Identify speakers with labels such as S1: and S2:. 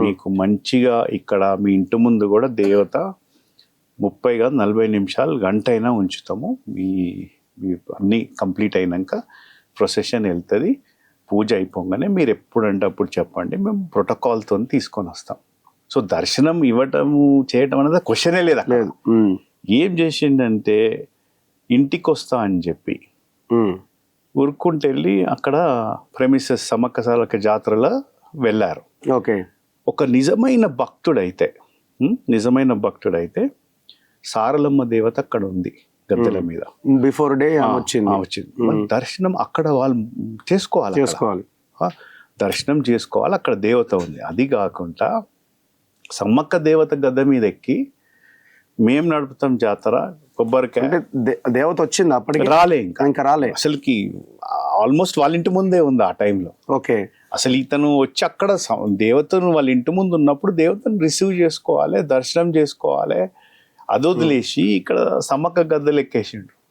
S1: మీకు మంచిగా ఇక్కడ మీ ఇంటి ముందు కూడా దేవత 30 కాదు 40 నిమిషాలు గంట అయినా ఉంచుతాము. మీ మీ అన్నీ కంప్లీట్ అయినాక ప్రొసెషన్ వెళ్తుంది. పూజ అయిపోగానే మీరు ఎప్పుడంటే అప్పుడు చెప్పండి, మేము ప్రోటోకాల్తో తీసుకొని వస్తాం. సో దర్శనం ఇవ్వటము చేయటం అనేది క్వశ్చనే లేదు అక్కడ. ఏం చేసిండంటే ఇంటికి వస్తా అని చెప్పి ఊరుకుంటూ వెళ్ళి అక్కడ ప్రెమిసెస్ సమ్మక్క సారక్క జాతరలో వెళ్ళారు.
S2: ఓకే.
S1: ఒక నిజమైన భక్తుడైతే సారలమ్మ దేవత అక్కడ ఉంది గద్దెల మీద.
S2: బిఫోర్ డే వచ్చింది.
S1: దర్శనం అక్కడ వాళ్ళు చేసుకోవాలి, దర్శనం చేసుకోవాలి. అక్కడ దేవత ఉంది. అది కాకుండా సమ్మక్క దేవత గద్ద మీద ఎక్కి మేము నడుపుతాం జాతర, కొబ్బరికాయ.
S2: దేవత వచ్చింది అప్పటికి?
S1: రాలే,
S2: ఇంకా రాలే
S1: అసలుకి. ఆల్మోస్ట్ వాళ్ళ ఇంటి ముందే ఉంది ఆ టైంలో.
S2: ఓకే.
S1: అసలు ఇతను వచ్చి అక్కడ దేవతను వాళ్ళ ఇంటి ముందు ఉన్నప్పుడు దేవతను రిసీవ్ చేసుకోవాలి, దర్శనం చేసుకోవాలి. అది వదిలేసి ఇక్కడ సమ్మక్క గద్దెలు ఎక్కేసిండు.